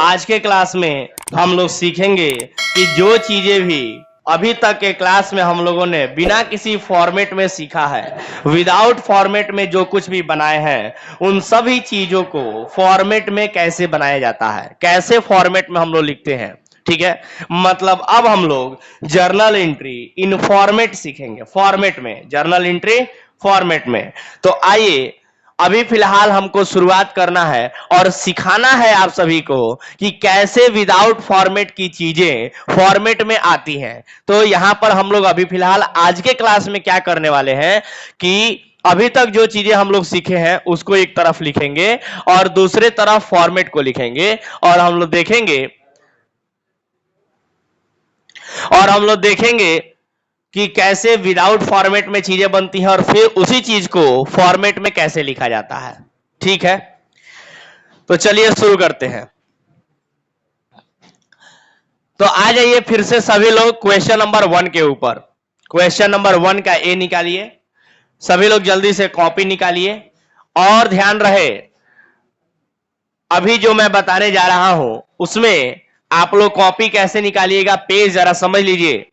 आज के क्लास में हम लोग सीखेंगे कि जो चीजें भी अभी तक के क्लास में हम लोगों ने बिना किसी फॉर्मेट में सीखा है, विदाउट फॉर्मेट में जो कुछ भी बनाए हैं, उन सभी चीजों को फॉर्मेट में कैसे बनाया जाता है, कैसे फॉर्मेट में हम लोग लिखते हैं। ठीक है, मतलब अब हम लोग जर्नल एंट्री इन फॉर्मेट सीखेंगे, फॉर्मेट में, जर्नल एंट्री फॉर्मेट में। तो आइए, अभी फिलहाल हमको शुरुआत करना है और सिखाना है आप सभी को कि कैसे विदाउट फॉर्मेट की चीजें फॉर्मेट में आती हैं। तो यहां पर हम लोग अभी फिलहाल आज के क्लास में क्या करने वाले हैं कि अभी तक जो चीजें हम लोग सीखे हैं उसको एक तरफ लिखेंगे और दूसरे तरफ फॉर्मेट को लिखेंगे और हम लोग देखेंगे कि कैसे विदाउट फॉर्मेट में चीजें बनती हैं और फिर उसी चीज को फॉर्मेट में कैसे लिखा जाता है। ठीक है, तो चलिए शुरू करते हैं। तो आ जाइए फिर से सभी लोग क्वेश्चन नंबर 1 के ऊपर। क्वेश्चन नंबर 1 का ए निकालिए, सभी लोग जल्दी से कॉपी निकालिए और ध्यान रहे अभी जो मैं बताने जा रहा हूं उसमें आप लोग कॉपी कैसे निकालिएगा, पेज जरा समझ लीजिए।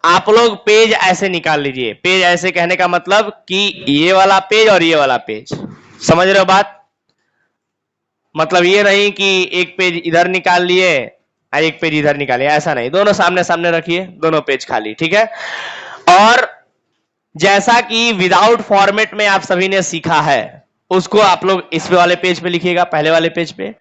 आप लोग पेज ऐसे निकाल लीजिए। पेज ऐसे कहने का मतलब कि ये वाला पेज और ये वाला पेज, समझ रहे हो बात? मतलब ये नहीं कि एक पेज इधर निकाल लिए और एक पेज इधर निकालिए, ऐसा नहीं, दोनों सामने सामने रखिए, दोनों पेज खाली। ठीक है, और जैसा कि विदाउट फॉर्मेट में आप सभी ने सीखा है उसको आप लोग इस वाले पेज पे लिखिएगा, पहले वाले पेज पे,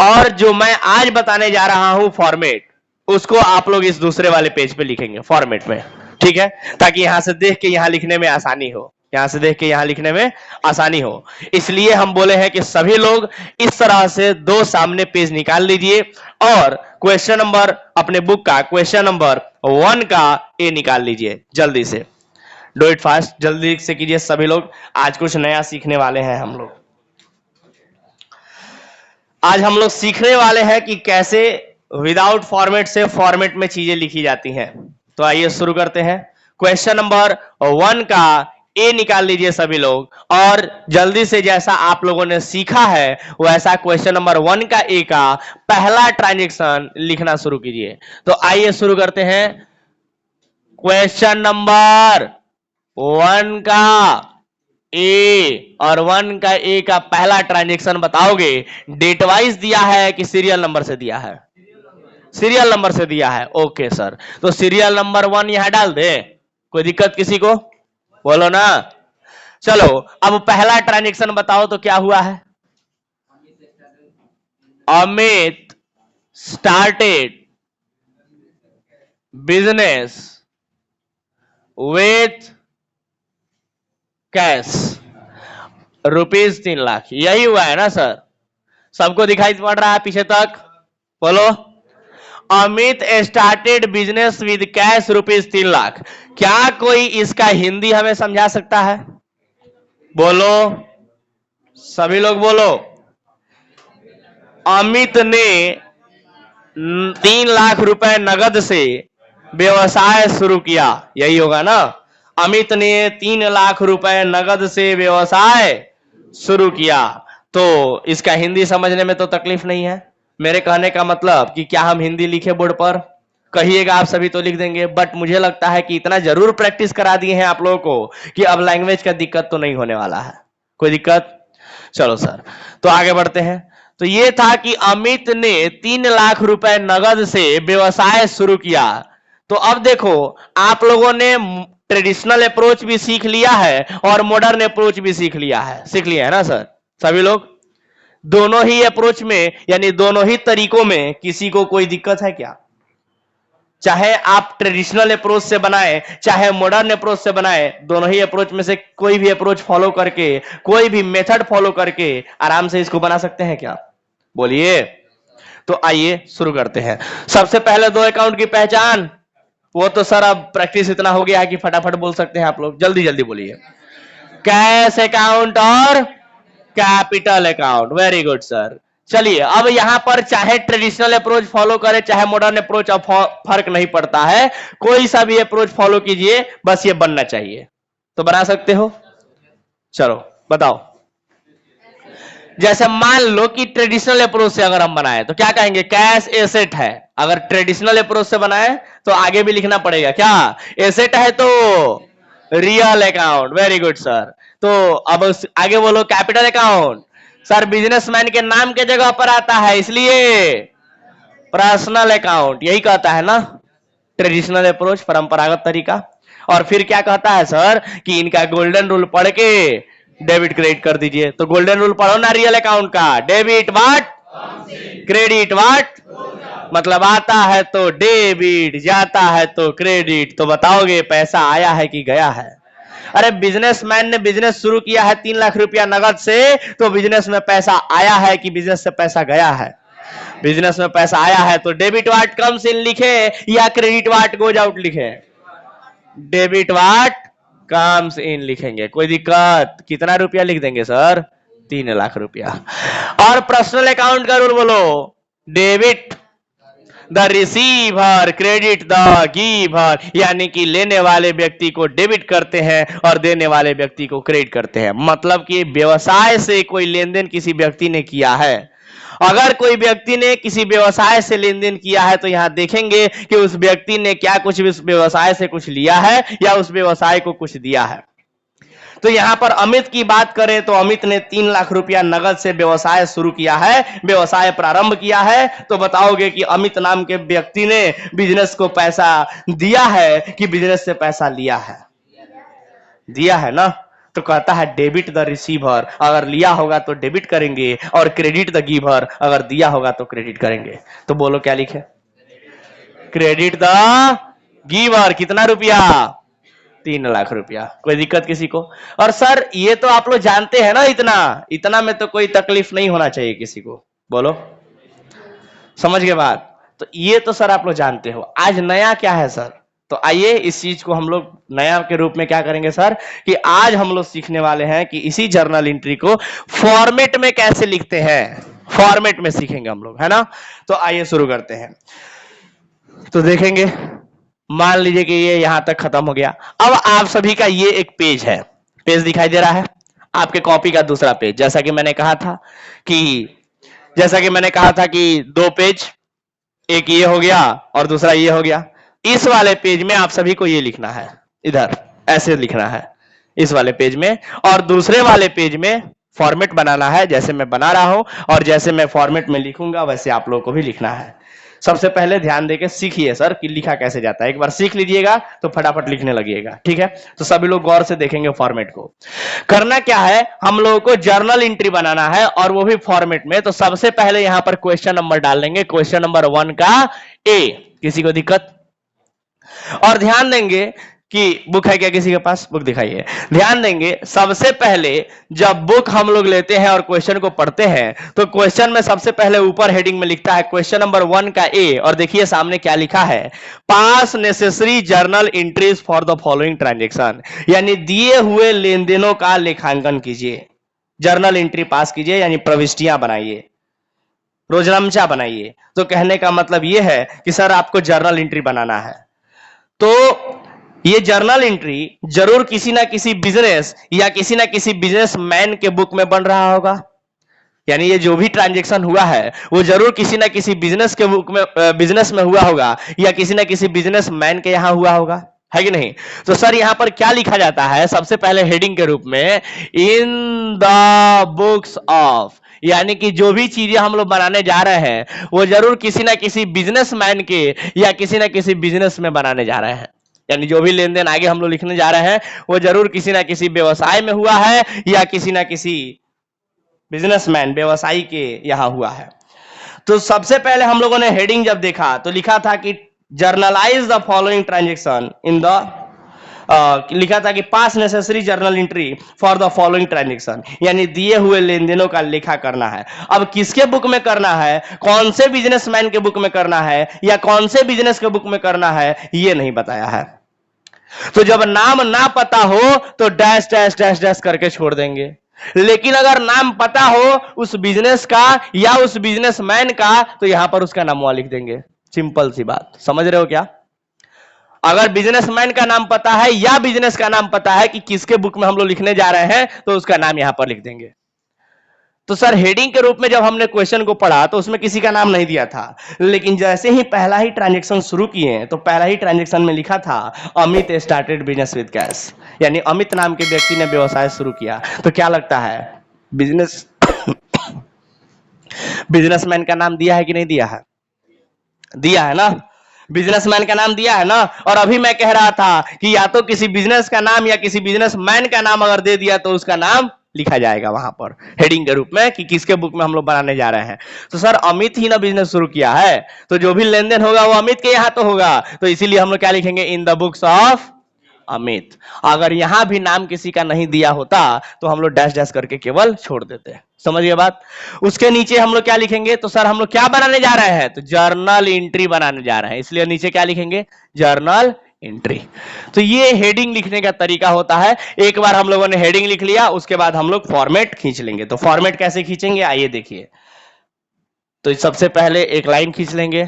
और जो मैं आज बताने जा रहा हूं फॉर्मेट, उसको आप लोग इस दूसरे वाले पेज पे लिखेंगे फॉर्मेट में। ठीक है, ताकि यहां से देख के यहां लिखने में आसानी हो, यहां से देख के यहां लिखने में आसानी हो। इसलिए हम बोले हैं कि सभी लोग इस तरह से दो सामने पेज निकाल लीजिए और क्वेश्चन नंबर, अपने बुक का क्वेश्चन नंबर 1 का ए निकाल लीजिए जल्दी से। डू इट फास्ट, जल्दी से कीजिए सभी लोग, आज कुछ नया सीखने वाले हैं हम लोग। आज हम लोग सीखने वाले हैं कि कैसे विदाउट फॉर्मेट से फॉर्मेट में चीजें लिखी जाती हैं। तो आइए शुरू करते हैं। क्वेश्चन नंबर 1 का ए निकाल लीजिए सभी लोग और जल्दी से जैसा आप लोगों ने सीखा है वैसा क्वेश्चन नंबर 1 का ए का पहला ट्रांजैक्शन लिखना शुरू कीजिए। तो आइए शुरू करते हैं। क्वेश्चन नंबर 1 का ए, और 1 का ए का पहला ट्रांजैक्शन बताओगे, डेट वाइज दिया है कि सीरियल नंबर से दिया है? सीरियल नंबर से दिया है। ओके सर, तो सीरियल नंबर 1 यहां डाल दे, कोई दिक्कत किसी को? बोलो ना। चलो अब पहला ट्रांजैक्शन बताओ तो क्या हुआ है? Amit started business with cash ₹3 lakh, यही हुआ है ना सर? सबको दिखाई पड़ रहा है पीछे तक? बोलो। Amit started business with cash ₹3 lakh. क्या कोई इसका हिंदी हमें समझा सकता है? बोलो, सभी लोग बोलो। अमित ने 3 लाख रुपए नगद से व्यवसाय शुरू किया, यही होगा ना? अमित ने 3 लाख रुपए नगद से व्यवसाय शुरू किया। तो इसका हिंदी समझने में तो तकलीफ नहीं है। मेरे कहने का मतलब कि क्या हम हिंदी लिखे बोर्ड पर? कहिएगा, आप सभी तो लिख देंगे, बट मुझे लगता है कि इतना जरूर प्रैक्टिस करा दिए हैं आप लोगों को कि अब लैंग्वेज का दिक्कत तो नहीं होने वाला है। कोई दिक्कत? चलो सर, तो आगे बढ़ते हैं। तो ये था कि अमित ने 3 लाख रुपए नगद से व्यवसाय शुरू किया। तो अब देखो, आप लोगों ने ट्रेडिशनल अप्रोच भी सीख लिया है और मॉडर्न अप्रोच भी सीख लिया है ना सर? सभी लोग दोनों ही अप्रोच में, यानी दोनों ही तरीकों में किसी को कोई दिक्कत है क्या? चाहे आप ट्रेडिशनल अप्रोच से बनाए चाहे मॉडर्न अप्रोच से बनाए, दोनों ही अप्रोच में से कोई भी अप्रोच फॉलो करके, कोई भी मेथड फॉलो करके आराम से इसको बना सकते हैं क्या? बोलिए। तो आइए शुरू करते हैं। सबसे पहले 2 अकाउंट की पहचान, वो तो सर अब प्रैक्टिस इतना हो गया है कि फटाफट बोल सकते हैं आप लोग, जल्दी जल्दी बोलिए। कैश अकाउंट और capital account, very good sir. चलिए अब यहां पर चाहे ट्रेडिशनल अप्रोच फॉलो करें चाहे मॉडर्न अप्रोच, अब फर्क नहीं पड़ता है, कोई सा भी अप्रोच फॉलो कीजिए, बस ये बनना चाहिए। तो बना सकते हो? चलो बताओ। जैसे मान लो कि ट्रेडिशनल अप्रोच से अगर हम बनाए तो क्या कहेंगे, कैश एसेट है। अगर ट्रेडिशनल अप्रोच से बनाए तो आगे भी लिखना पड़ेगा, क्या एसेट है तो real account. Very good sir. तो अब आगे बोलो, कैपिटल अकाउंट सर बिजनेसमैन के नाम के जगह पर आता है, इसलिए पर्सनल अकाउंट। यही कहता है ना ट्रेडिशनल अप्रोच, परंपरागत तरीका। और फिर क्या कहता है सर कि इनका गोल्डन रूल पढ़ के डेबिट क्रेडिट कर दीजिए। तो गोल्डन रूल पढ़ो ना रियल अकाउंट का, डेबिट व्हाट, क्रेडिट व्हाट। मतलब आता है तो डेबिट, जाता है तो क्रेडिट। तो बताओगे पैसा आया है कि गया है? अरे बिजनेसमैन ने बिजनेस शुरू किया है 3 लाख रुपया नगद से, तो बिजनेस में पैसा आया है कि बिजनेस से पैसा गया है? बिजनेस में पैसा आया है तो डेबिट वाट कम्स इन लिखे या क्रेडिट वाट गोज आउट लिखे? डेबिट वाट कम्स इन लिखेंगे। कोई दिक्कत? कितना रुपया लिख देंगे सर? 3 लाख रुपया। और पर्सनल अकाउंट का रूल बोलो, debit the receiver, credit the giver. यानी कि लेने वाले व्यक्ति को डेबिट करते हैं और देने वाले व्यक्ति को क्रेडिट करते हैं। मतलब कि व्यवसाय से कोई लेन देन किसी व्यक्ति ने किया है, अगर कोई व्यक्ति ने किसी व्यवसाय से लेन देन किया है तो यहां देखेंगे कि उस व्यक्ति ने क्या कुछ उस व्यवसाय से कुछ लिया है या उस व्यवसाय को कुछ दिया है। तो यहां पर अमित की बात करें तो अमित ने 3 लाख रुपया नगद से व्यवसाय शुरू किया है, व्यवसाय प्रारंभ किया है। तो बताओगे कि अमित नाम के व्यक्ति ने बिजनेस को पैसा दिया है कि बिजनेस से पैसा लिया है? दिया है ना। तो कहता है डेबिट द रिसीवर, अगर लिया होगा तो डेबिट करेंगे, और क्रेडिट द गिवर, अगर दिया होगा तो क्रेडिट करेंगे। तो बोलो क्या लिखे? Credit the giver. कितना रुपया? 3 लाख रुपया। कोई दिक्कत किसी को? और सर ये तो आप लोग जानते हैं ना, इतना इतना में तो कोई तकलीफ नहीं होना चाहिए किसी को। बोलो समझ के बात? तो ये तो सर आप लोग जानते हो। आज नया क्या है सर? तो आइए इस चीज को हम लोग नया के रूप में क्या करेंगे सर, कि आज हम लोग सीखने वाले हैं कि इसी जर्नल एंट्री को फॉर्मेट में कैसे लिखते हैं। फॉर्मेट में सीखेंगे हम लोग, है ना। तो आइए शुरू करते हैं। तो देखेंगे, मान लीजिए कि ये यहां तक खत्म हो गया। अब आप सभी का ये एक पेज है, पेज दिखाई दे रहा है आपके कॉपी का दूसरा पेज। जैसा कि मैंने कहा था कि 2 पेज, एक ये हो गया और दूसरा ये हो गया। इस वाले पेज में आप सभी को ये लिखना है, इधर ऐसे लिखना है इस वाले पेज में, और दूसरे वाले पेज में फॉर्मेट बनाना है जैसे मैं बना रहा हूं, और जैसे मैं फॉर्मेट में लिखूंगा वैसे आप लोगों को भी लिखना है। सबसे पहले ध्यान देके सीखिए सर कि लिखा कैसे जाता है। एक बार सीख लीजिएगा तो फटाफट लिखने लगिएगा, ठीक है। तो सभी लोग गौर से देखेंगे फॉर्मेट को। करना क्या है, हम लोगों को जर्नल एंट्री बनाना है और वो भी फॉर्मेट में। तो सबसे पहले यहां पर क्वेश्चन नंबर डाल देंगे, क्वेश्चन नंबर 1 का ए। किसी को दिक्कत? और ध्यान देंगे कि बुक है क्या किसी के पास? बुक दिखाइए। ध्यान देंगे सबसे पहले जब बुक हम लोग लेते हैं और क्वेश्चन को पढ़ते हैं तो क्वेश्चन में सबसे पहले ऊपर हेडिंग में लिखता है क्वेश्चन नंबर 1 का ए, और देखिए सामने क्या लिखा है, पास necessary journal entries for the following transaction. यानी दिए हुए लेन देनों का लेखांकन कीजिए, जर्नल एंट्री पास कीजिए, यानी प्रविष्टियां बनाइए, रोजनामचा बनाइए। तो कहने का मतलब यह है कि सर आपको जर्नल एंट्री बनाना है। तो ये जर्नल एंट्री जरूर किसी ना किसी बिजनेस या किसी ना किसी बिजनेसमैन के बुक में बन रहा होगा। यानी ये जो भी ट्रांजैक्शन हुआ है वो जरूर किसी ना किसी बिजनेस के बुक में, बिजनेस में हुआ होगा, या किसी ना किसी बिजनेसमैन के यहां हुआ होगा, है कि नहीं। तो सर यहां पर क्या लिखा जाता है सबसे पहले हेडिंग के रूप में, इन द बुक्स ऑफ। यानी कि जो भी चीजें हम लोग बनाने जा रहे हैं वो जरूर किसी ना किसी बिजनेसमैन के या किसी ना किसी बिजनेस में बनाने जा रहे हैं। यानी जो भी लेन देन आगे हम लोग लिखने जा रहे हैं वो जरूर किसी ना किसी व्यवसाय में हुआ है या किसी ना किसी बिजनेसमैन व्यवसायी के यहां हुआ है। तो सबसे पहले हम लोगों ने हेडिंग जब देखा तो लिखा था कि generalized the following transaction in the, लिखा था कि पास necessary journal entry for the following transaction, यानी दिए हुए लेन देनों का लेखा करना है। अब किसके बुक में करना है, कौन से बिजनेसमैन के बुक में करना है या कौन से बिजनेस के बुक में करना है, ये नहीं बताया है। तो जब नाम ना पता हो तो डैश डैश डैश डैश करके छोड़ देंगे, लेकिन अगर नाम पता हो उस बिजनेस का या उस बिजनेसमैन का तो यहां पर उसका नाम लिख देंगे। सिंपल सी बात, समझ रहे हो क्या। अगर बिजनेसमैन का नाम पता है या बिजनेस का नाम पता है कि किसके बुक में हम लोग लिखने जा रहे हैं तो उसका नाम यहां पर लिख देंगे। तो सर हेडिंग के रूप में जब हमने क्वेश्चन को पढ़ा तो उसमें किसी का नाम नहीं दिया था, लेकिन जैसे ही पहला ही ट्रांजैक्शन शुरू किए तो पहला ही ट्रांजैक्शन में लिखा था Amit started business with cash, यानी अमित नाम के व्यक्ति ने व्यवसाय शुरू किया। तो क्या लगता है बिजनेस बिजनेसमैन का नाम दिया है कि नहीं दिया है? दिया है ना, बिजनेसमैन का नाम दिया है ना। और अभी मैं कह रहा था कि या तो किसी बिजनेस का नाम या किसी बिजनेसमैन का नाम अगर दे दिया तो उसका नाम लिखा जाएगा वहां पर हेडिंग के रूप में कि किसके बुक में हम लोग बनाने जा रहे हैं। तो सर अमित ही ना बिजनेस शुरू किया है, तो जो भी लेन देन होगा वो अमित के यहां तो होगा, तो इसीलिए हम लोग क्या लिखेंगे, in the books of Amit. अगर यहां भी नाम किसी का नहीं दिया होता तो हम लोग डैश डैश करके केवल छोड़ देते। समझिए बात। उसके नीचे हम लोग क्या लिखेंगे, तो सर हम लोग क्या बनाने जा रहे हैं, तो जर्नल एंट्री बनाने जा रहे हैं, इसलिए नीचे क्या लिखेंगे, जर्नल एंट्री। तो ये हेडिंग लिखने का तरीका होता है। एक बार हम लोगों ने हेडिंग लिख लिया, उसके बाद हम लोग फॉर्मेट खींच लेंगे। तो फॉर्मेट कैसे खींचेंगे आइए देखिए। तो सबसे पहले एक लाइन खींच लेंगे,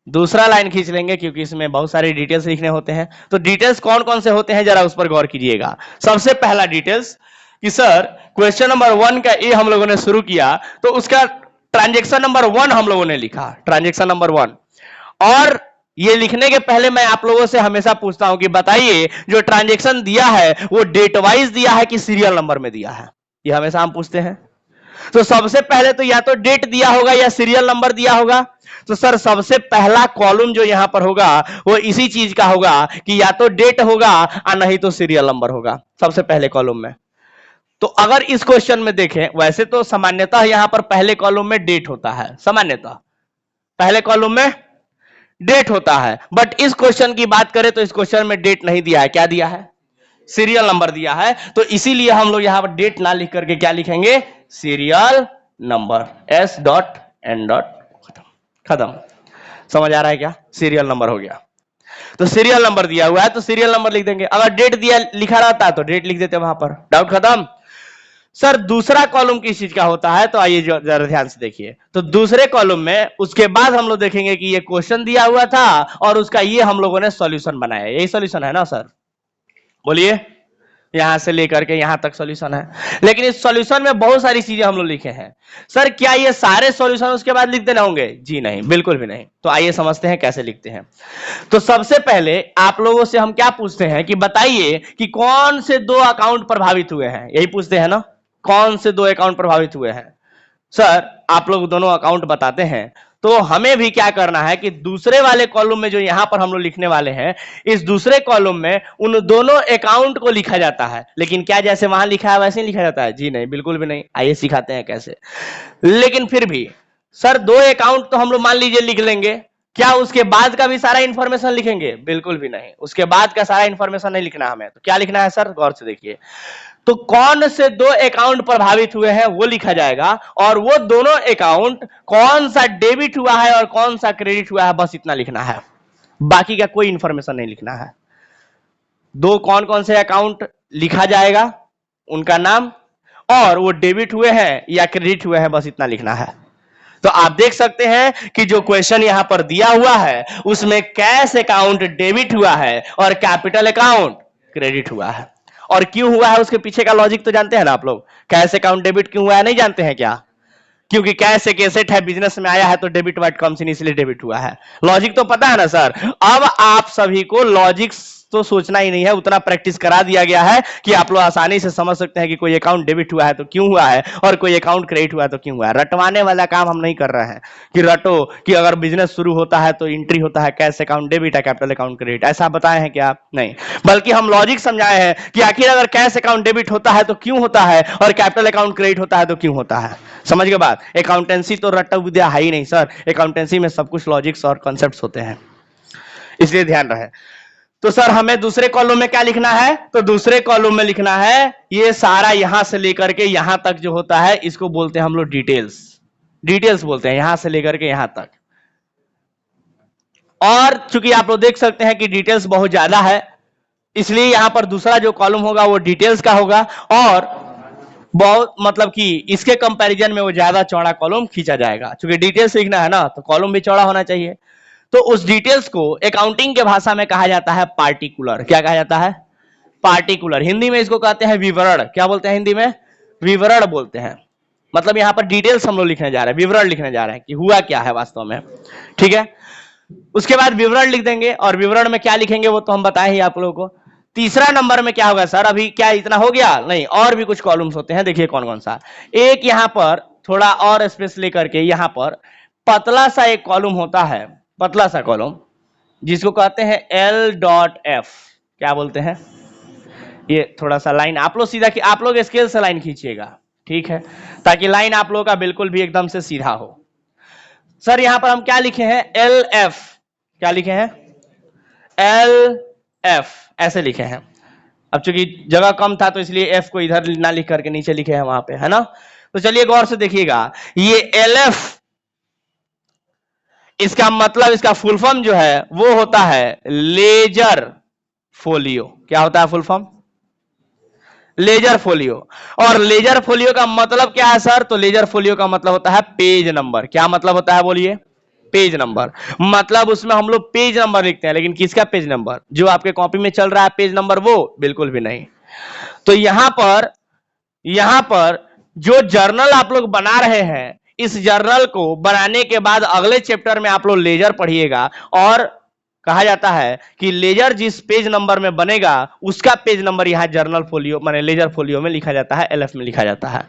दूसरा लाइन खींच लेंगे क्योंकि इसमें बहुत सारे डिटेल्स लिखने होते हैं। तो डिटेल्स कौन कौन से होते हैं जरा उस पर गौर कीजिएगा। सबसे पहला डिटेल्स कि सर क्वेश्चन नंबर 1 का ए हम लोगों ने शुरू किया तो उसका ट्रांजैक्शन नंबर 1 हम लोगों ने लिखा, ट्रांजैक्शन नंबर 1। और ये लिखने के पहले मैं आप लोगों से हमेशा पूछता हूं कि बताइए जो ट्रांजैक्शन दिया है वो डेट वाइज दिया है कि सीरियल नंबर में दिया है, ये हमेशा हम पूछते हैं। तो सबसे पहले तो या तो डेट दिया होगा या सीरियल नंबर दिया होगा। तो सर सबसे पहला कॉलम जो यहां पर होगा वो इसी चीज का होगा कि या तो डेट होगा और नहीं तो सीरियल नंबर होगा सबसे पहले कॉलम में। तो अगर इस क्वेश्चन में देखें, वैसे तो सामान्यतः यहां पर पहले कॉलम में डेट होता है, सामान्यतः पहले कॉलम में डेट होता है, बट इस क्वेश्चन की बात करें तो इस क्वेश्चन में डेट नहीं दिया है, क्या दिया है, सीरियल नंबर दिया है। तो इसीलिए हम लोग यहां पर डेट ना लिख करके क्या लिखेंगे, serial number, S dot N dot, खत्म। समझ आ रहा है क्या, सीरियल नंबर हो गया। तो सीरियल नंबर दिया हुआ है तो सीरियल नंबर लिख देंगे, अगर डेट दिया लिखा रहता तो डेट लिख देते वहां पर, डाउट खत्म। सर दूसरा कॉलम किस चीज का होता है, तो आइए जरा ध्यान से देखिए। तो दूसरे कॉलम में उसके बाद हम लोग देखेंगे कि ये क्वेश्चन दिया हुआ था और उसका ये हम लोगों ने सॉल्यूशन बनाया, यही सॉल्यूशन है ना सर, बोलिए। यहां से लेकर के यहां तक सॉल्यूशन है, लेकिन इस सॉल्यूशन में बहुत सारी चीजें हम लोग लिखे हैं। सर क्या ये सारे सॉल्यूशन उसके बाद लिख देना होंगे, जी नहीं, बिल्कुल भी नहीं। तो आइए समझते हैं कैसे लिखते हैं। तो सबसे पहले आप लोगों से हम क्या पूछते हैं कि बताइए कि कौन से दो अकाउंट प्रभावित हुए हैं, यही पूछते हैं ना, कौन से दो अकाउंट प्रभावित हुए हैं। सर आप लोग दोनों अकाउंट बताते हैं तो हमें भी क्या करना है कि दूसरे वाले कॉलम में जो यहां पर हम लोग लिखने वाले हैं, इस दूसरे कॉलम में उन दोनों अकाउंट को लिखा जाता है। लेकिन क्या जैसे वहां लिखा है वैसे ही लिखा जाता है, जी नहीं, बिल्कुल भी नहीं। आइए सिखाते हैं कैसे। लेकिन फिर भी सर दो अकाउंट तो हम लोग मान लीजिए लिख लेंगे, क्या उसके बाद का भी सारा इंफॉर्मेशन लिखेंगे, बिल्कुल भी नहीं, उसके बाद का सारा इंफॉर्मेशन नहीं लिखना हमें। तो क्या लिखना है सर, गौर से देखिए। तो कौन से दो अकाउंट प्रभावित हुए हैं वो लिखा जाएगा, और वो दोनों अकाउंट कौन सा डेबिट हुआ है और कौन सा क्रेडिट हुआ है, बस इतना लिखना है, बाकी का कोई इंफॉर्मेशन नहीं लिखना है। दो कौन कौन से अकाउंट लिखा जाएगा, उनका नाम, और वो डेबिट हुए हैं या क्रेडिट हुए हैं, बस इतना लिखना है। तो आप देख सकते हैं कि जो क्वेश्चन यहां पर दिया हुआ है उसमें कैश अकाउंट डेबिट हुआ है और कैपिटल अकाउंट क्रेडिट हुआ है। और क्यों हुआ है उसके पीछे का लॉजिक तो जानते हैं ना आप लोग, कैश अकाउंट डेबिट क्यों हुआ है नहीं जानते हैं क्या, क्योंकि कैश एक एसेट है, बिजनेस में आया है तो डेबिट वाइट कम्स इन, इसलिए डेबिट हुआ है। लॉजिक तो पता है ना सर। अब आप सभी को लॉजिक तो सोचना ही नहीं है, उतना प्रैक्टिस करा दिया गया है कि आप लोग आसानी से समझ सकते हैं कि कोई अकाउंट डेबिट हुआ है तो क्यों हुआ है और कोई अकाउंट क्रेडिट हुआ है तो क्यों हुआ है। रटवाने वाला काम हम नहीं कर रहे हैं कि रटो कि अगर बिजनेस शुरू होता है तो एंट्री होता है कैश अकाउंट डेबिट है, कैपिटल अकाउंट क्रेडिट, ऐसा बताए हैं क्या, नहीं। बल्कि हम लॉजिक समझाए हैं कि आखिर अगर कैश अकाउंट डेबिट होता है तो क्यों होता है और कैपिटल अकाउंट क्रेडिट होता है तो क्यों होता है। समझ के बाद, अकाउंटेंसी तो रट्टा विद्या है ही नहीं सर, अकाउंटेंसी में सब कुछ लॉजिक्स और कॉन्सेप्ट्स होते हैं, इसलिए ध्यान रहे। तो सर हमें दूसरे कॉलम में क्या लिखना है, तो दूसरे कॉलम में लिखना है ये सारा यहां से लेकर के यहां तक जो होता है इसको बोलते हैं हम लोग डिटेल्स, डिटेल्स बोलते हैं, यहां से लेकर के यहां तक। और चूंकि आप लोग देख सकते हैं कि डिटेल्स बहुत ज्यादा है, इसलिए यहां पर दूसरा जो कॉलम होगा वो डिटेल्स का होगा, और बहुत मतलब कि इसके कंपैरिजन में वो ज्यादा चौड़ा कॉलम खींचा जाएगा। चूंकि डिटेल्स लिखना है ना तो कॉलम भी चौड़ा होना चाहिए। तो उस डिटेल्स को अकाउंटिंग के भाषा में कहा जाता है पार्टिकुलर। क्या कहा जाता है, पार्टिकुलर। हिंदी में इसको कहते हैं विवरण। क्या बोलते हैं हिंदी में, विवरण बोलते हैं। मतलब यहाँ पर डिटेल्स हम लोग लिखने जा रहे हैं, विवरण लिखने जा रहे हैं कि हुआ क्या है वास्तव में, ठीक है। उसके बाद विवरण लिख देंगे, और विवरण में क्या लिखेंगे वो तो हम बताए ही आप लोगों को। तीसरा नंबर में क्या होगा सर, अभी क्या इतना हो गया? नहीं, और भी कुछ कॉलम्स होते हैं, देखिए कौन कौन सा। एक यहाँ पर थोड़ा और स्पेस लेकर के यहाँ पर पतला सा एक कॉलम होता है, पतला सा कॉलम, जिसको कहते हैं L.F। क्या बोलते हैं? ये थोड़ा सा लाइन आप लोग सीधा, आप लोग स्केल से लाइन खींचिएगा, ठीक है, ताकि लाइन आप लोगों का बिल्कुल भी एकदम से सीधा हो। सर यहां पर हम क्या लिखे हैं? LF। क्या लिखे हैं? LF ऐसे लिखे हैं। अब चूंकि जगह कम था तो इसलिए F को इधर ना लिख करके नीचे लिखे हैं वहां पे, है ना। तो चलिए गौर से देखिएगा, ये LF, इसका मतलब, इसका फुल फॉर्म जो है वो होता है लेजर फोलियो। क्या होता है फुल फॉर्म? Ledger folio. और लेजर फोलियो का मतलब क्या है सर? तो लेजर फोलियो का मतलब होता है पेज नंबर। क्या मतलब होता है बोलिए? Page number. मतलब उसमें हम लोग पेज नंबर लिखते हैं, लेकिन किसका पेज नंबर? जो आपके कॉपी में चल रहा है पेज नंबर, वो बिल्कुल भी नहीं। तो यहां पर जो जर्नल आप लोग बना रहे हैं, इस जर्नल को बनाने के बाद अगले चैप्टर में आप लोग लेजर पढ़िएगा, और कहा जाता है कि लेजर जिस पेज नंबर में बनेगा उसका पेज नंबर यहाँ जर्नल फोलियो माने लेजर फोलियो में लिखा जाता है, LF में लिखा जाता है।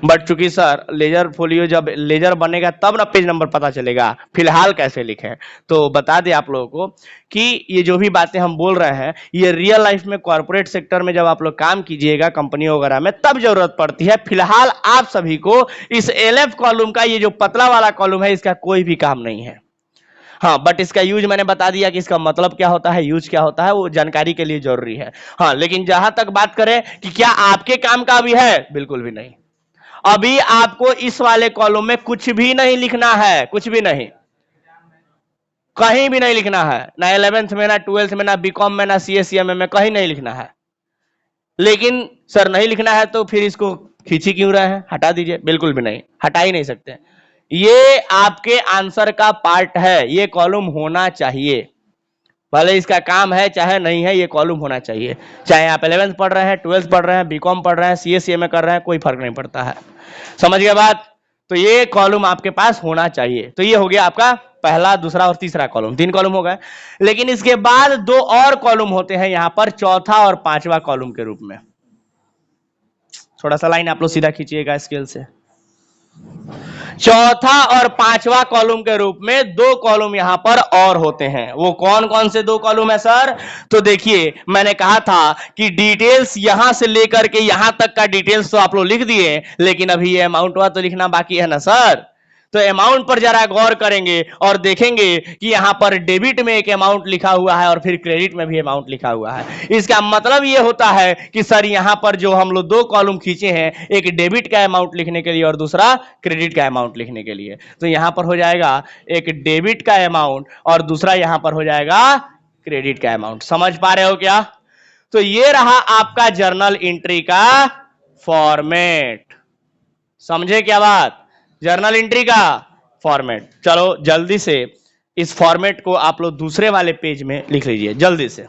बट चूंकि सर लेजर फोलियो जब लेजर बनेगा तब ना पेज नंबर पता चलेगा, फिलहाल कैसे लिखें? तो बता दें आप लोगों को कि ये जो भी बातें हम बोल रहे हैं, ये रियल लाइफ में कॉर्पोरेट सेक्टर में जब आप लोग काम कीजिएगा कंपनी वगैरह में, तब जरूरत पड़ती है। फिलहाल आप सभी को इस LF कॉलम का, ये जो पतला वाला कॉलम है, इसका कोई भी काम नहीं है। हाँ, बट इसका यूज मैंने बता दिया कि इसका मतलब क्या होता है, यूज क्या होता है, वो जानकारी के लिए जरूरी है। हाँ, लेकिन जहां तक बात करें कि क्या आपके काम का भी है, बिल्कुल भी नहीं। अभी आपको इस वाले कॉलम में कुछ भी नहीं लिखना है, कुछ भी नहीं, कहीं भी नहीं लिखना है, ना 11th में, ना 12th में, ना बीकॉम में, ना CA में कहीं नहीं लिखना है। लेकिन सर नहीं लिखना है तो फिर इसको खींची क्यों रहे हैं? हटा दीजिए। बिल्कुल भी नहीं, हटा ही नहीं सकते। ये आपके आंसर का पार्ट है, ये कॉलम होना चाहिए, भले इसका काम है चाहे नहीं है, ये कॉलम होना चाहिए। चाहे आप 11th पढ़ रहे हैं, 12th पढ़ रहे हैं, बीकॉम पढ़ रहे हैं, CA में कर रहे हैं, कोई फर्क नहीं पड़ता है। समझ गए बात? तो ये कॉलम आपके पास होना चाहिए। तो ये हो गया आपका पहला, दूसरा और तीसरा कॉलम, 3 कॉलम हो गए। लेकिन इसके बाद 2 और कॉलम होते हैं यहां पर, चौथा और पांचवा कॉलम के रूप में। थोड़ा सा लाइन आप लोग सीधा खींचिएगा स्केल से। चौथा और पांचवा कॉलम के रूप में 2 कॉलम यहां पर और होते हैं। वो कौन कौन से 2 कॉलम है सर? तो देखिए, मैंने कहा था कि डिटेल्स यहां से लेकर के यहां तक का डिटेल्स तो आप लोग लिख दिए, लेकिन अभी ये अमाउंट हुआ तो लिखना बाकी है ना सर। तो अमाउंट पर जरा गौर करेंगे और देखेंगे कि यहां पर डेबिट में एक अमाउंट लिखा हुआ है और फिर क्रेडिट में भी अमाउंट लिखा हुआ है। इसका मतलब ये होता है कि सर यहां पर जो हम लोग 2 कॉलम खींचे हैं, एक डेबिट का अमाउंट लिखने के लिए और दूसरा क्रेडिट का अमाउंट लिखने के लिए। तो यहां पर हो जाएगा एक डेबिट का अमाउंट और दूसरा यहां पर हो जाएगा क्रेडिट का अमाउंट। समझ पा रहे हो क्या? तो ये रहा आपका जर्नल एंट्री का फॉर्मेट। समझे क्या बात? जर्नल एंट्री का फॉर्मेट। चलो जल्दी से इस फॉर्मेट को आप लोग दूसरे वाले पेज में लिख लीजिए, जल्दी से।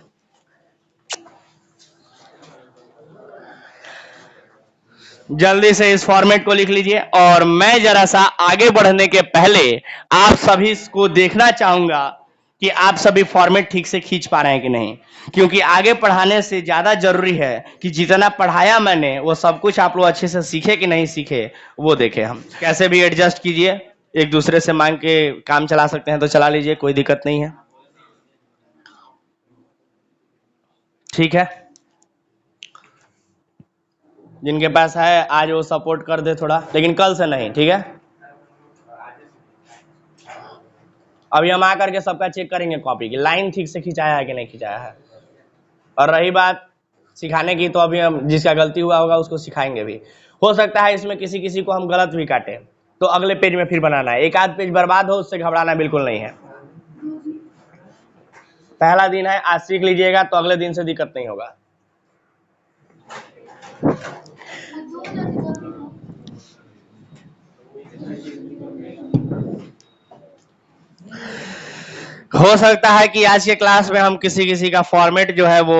जल्दी से इस फॉर्मेट को लिख लीजिए। और मैं जरा सा आगे बढ़ने के पहले आप सभी को देखना चाहूंगा कि आप सभी फॉर्मेट ठीक से खींच पा रहे हैं कि नहीं, क्योंकि आगे पढ़ाने से ज्यादा जरूरी है कि जितना पढ़ाया मैंने वो सब कुछ आप लोग अच्छे से सीखे कि नहीं सीखे, वो देखें हम। कैसे भी एडजस्ट कीजिए, एक दूसरे से मांग के काम चला सकते हैं तो चला लीजिए, कोई दिक्कत नहीं है, ठीक है। जिनके पास है आज वो सपोर्ट कर दे थोड़ा, लेकिन कल से नहीं, ठीक है। अभी हम आकर के सबका चेक करेंगे कॉपी की लाइन ठीक से खिंचाया है कि नहीं खिंचाया है। और रही बात सिखाने की, तो अभी हम जिसका गलती हुआ होगा उसको सिखाएंगे भी। हो सकता है इसमें किसी किसी को हम गलत भी काटे, तो अगले पेज में फिर बनाना है। एक आध पेज बर्बाद हो उससे घबराना बिल्कुल नहीं है। पहला दिन है, आज सीख लीजिएगा तो अगले दिन से दिक्कत नहीं होगा। हो सकता है कि आज के क्लास में हम किसी किसी का फॉर्मेट जो है वो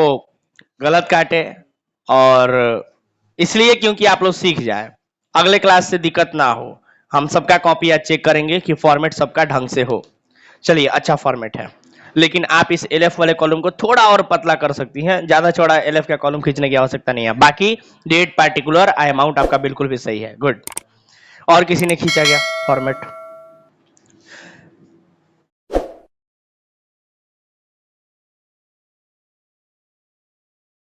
गलत काटे, और इसलिए क्योंकि आप लोग सीख जाए। अगले क्लास से दिक्कत ना हो, हम सबका कॉपी आज चेक करेंगे कि फॉर्मेट सबका ढंग से हो। चलिए, अच्छा फॉर्मेट है, लेकिन आप इस एलएफ वाले कॉलम को थोड़ा और पतला कर सकती हैं, ज्यादा चौड़ा एलएफ का कॉलम खींचने की आवश्यकता नहीं है। बाकी डेट, पार्टिकुलर, अमाउंट आपका बिल्कुल भी सही है। गुड। और किसी ने खींचा क्या फॉर्मेट?